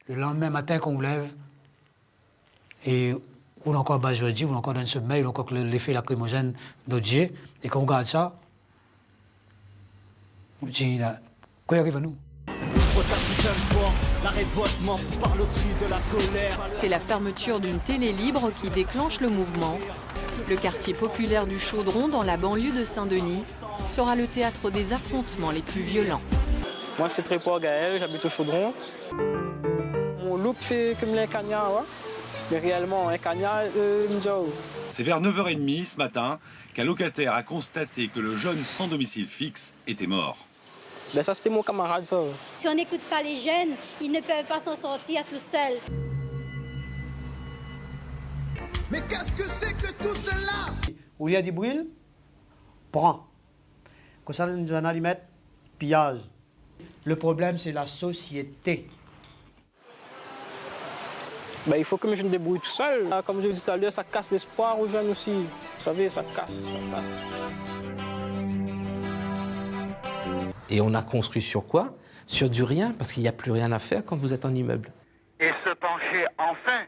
Le lendemain matin qu'on vous lève, et on a encore bas jeudi, on a encore dans ce mail, on a encore l'effet lacrymogène d'Odier, et quand on regarde ça, on dit, là, quoi arrive à nous? C'est la fermeture d'une télé libre qui déclenche le mouvement. Le quartier populaire du Chaudron, dans la banlieue de Saint-Denis, sera le théâtre des affrontements les plus violents. Moi, c'est Tréport Gaël, j'habite au Chaudron. Mon look fait comme les cagnards, ouais. Mais réellement, un cagnard, C'est vers 9h30 ce matin qu'un locataire a constaté que le jeune sans domicile fixe était mort. Ben ça, c'était mon camarade, ça. Si on n'écoute pas les jeunes, ils ne peuvent pas s'en sortir tout seuls. Mais qu'est-ce que c'est que tout cela? Où il y a des brûles, prends. Quand ça nous en allait mettre, pillage. Le problème, c'est la société. Ben, il faut que je me débrouille tout seul. Comme je l'ai dit tout à l'heure, ça casse l'espoir aux jeunes aussi. Vous savez, ça casse, ça casse. Et on a construit sur quoi? Sur du rien, parce qu'il n'y a plus rien à faire quand vous êtes en immeuble. Et se pencher enfin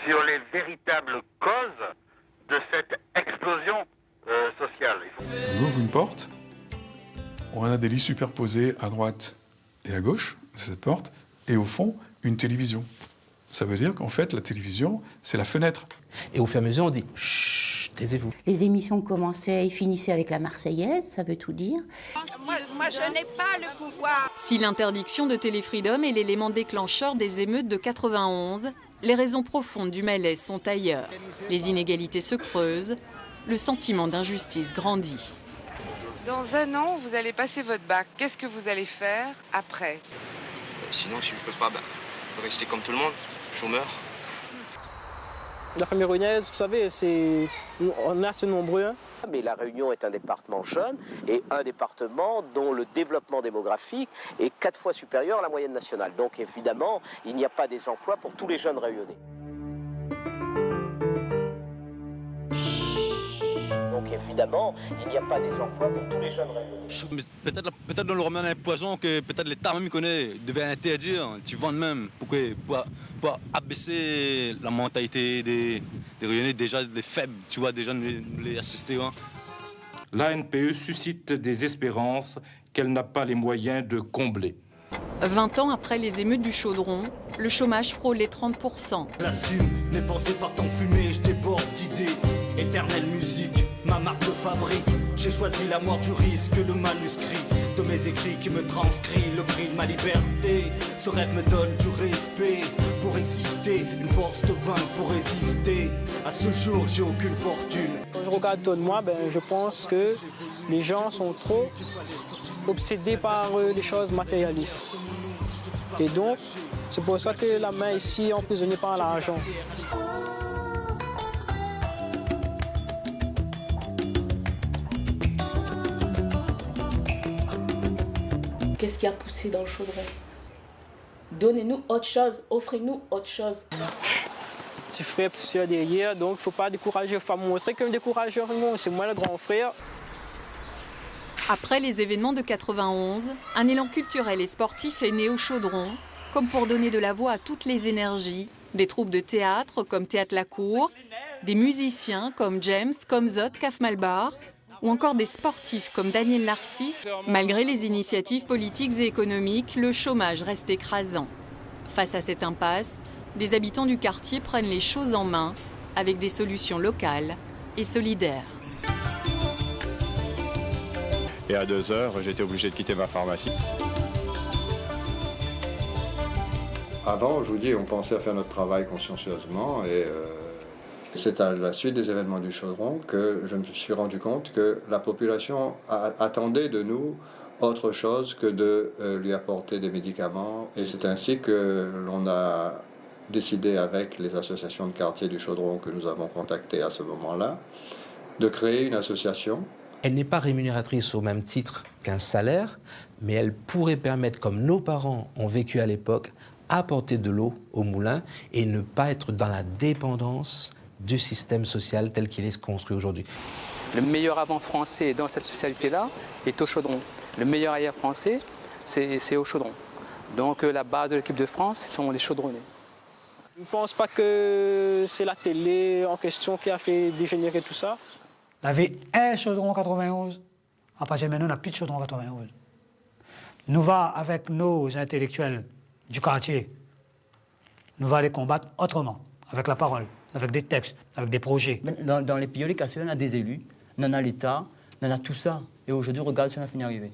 sur les véritables causes de cette explosion sociale. On ouvre une porte, on a des lits superposés à droite et à gauche de cette porte, et au fond, une télévision. Ça veut dire qu'en fait, la télévision, c'est la fenêtre. Et au fur et à mesure, on dit « Chut, taisez-vous ». Les émissions commençaient et finissaient avec la Marseillaise, ça veut tout dire. Moi, je n'ai pas le pouvoir. Si l'interdiction de Téléfreedom est l'élément déclencheur des émeutes de 91, les raisons profondes du malaise sont ailleurs. Les inégalités se creusent, le sentiment d'injustice grandit. Dans un an, vous allez passer votre bac. Qu'est-ce que vous allez faire après? Sinon, si je ne peux pas, je peux rester comme tout le monde, chômeur. La famille réunionnaise, vous savez, on est assez nombreux. Hein. Mais la Réunion est un département jeune et un département dont le développement démographique est 4 fois supérieur à la moyenne nationale. Donc évidemment, il n'y a pas des emplois pour tous les jeunes réunionnais. Donc évidemment, il n'y a pas des emplois pour tous les jeunes réunionnais. Peut-être on leur met un poison que peut-être l'État même connaît, devait interdire, tu vends même, pour abaisser la mentalité des Réunionnais, déjà des faibles, tu vois, déjà les assister. Hein. L'ANPE suscite des espérances qu'elle n'a pas les moyens de combler. 20 ans après les émeutes du Chaudron, le chômage frôle les 30%. J'assume, mes pensées partent en fumée, je déborde d'idées. Éternelle musique, ma marque de fabrique. J'ai choisi la mort du risque, le manuscrit de mes écrits qui me transcrit le cri de ma liberté. Ce rêve me donne du respect pour exister, une force de vaincre pour résister. À ce jour, j'ai aucune fortune. Quand je regarde autour de moi, je pense que les gens sont trop obsédés par les choses matérialistes. Et donc, c'est pour ça que la main ici est emprisonnée par l'argent. Qu'est-ce qui a poussé dans le Chaudron? Donnez-nous autre chose, offrez-nous autre chose. Petit frère, petit soeur derrière, donc il ne faut pas décourager, il ne faut pas me montrer comme décourageur, non, c'est moi le grand frère. Après les événements de 91, un élan culturel et sportif est né au Chaudron, comme pour donner de la voix à toutes les énergies, des troupes de théâtre comme Théâtre La Cour, des musiciens comme James, comme Zot, Caf Malbar, ou encore des sportifs comme Daniel Narcisse. Malgré les initiatives politiques et économiques, le chômage reste écrasant. Face à cette impasse, les habitants du quartier prennent les choses en main avec des solutions locales et solidaires. Et à 2h, j'étais obligé de quitter ma pharmacie. Avant, je vous dis, on pensait à faire notre travail consciencieusement et c'est à la suite des événements du Chaudron que je me suis rendu compte que la population attendait de nous autre chose que de lui apporter des médicaments. Et c'est ainsi que l'on a décidé avec les associations de quartier du Chaudron que nous avons contactées à ce moment-là, de créer une association. Elle n'est pas rémunératrice au même titre qu'un salaire, mais elle pourrait permettre, comme nos parents ont vécu à l'époque, apporter de l'eau au moulin et ne pas être dans la dépendance du système social tel qu'il est construit aujourd'hui. Le meilleur avant français dans cette spécialité-là est au Chaudron. Le meilleur arrière français, c'est au Chaudron. Donc la base de l'équipe de France, ce sont les chaudronnés. Je ne pense pas que c'est la télé en question qui a fait dégénérer tout ça. Il y avait un chaudron en 91, à partir de maintenant, on n'a plus de chaudron en 91. Nous va avec nos intellectuels du quartier, nous va les combattre autrement, avec la parole, avec des textes, avec des projets. Dans les pays, les casseurs, on a des élus, on a l'État, on a tout ça. Et aujourd'hui, regarde ce qu'on a fini d'arriver.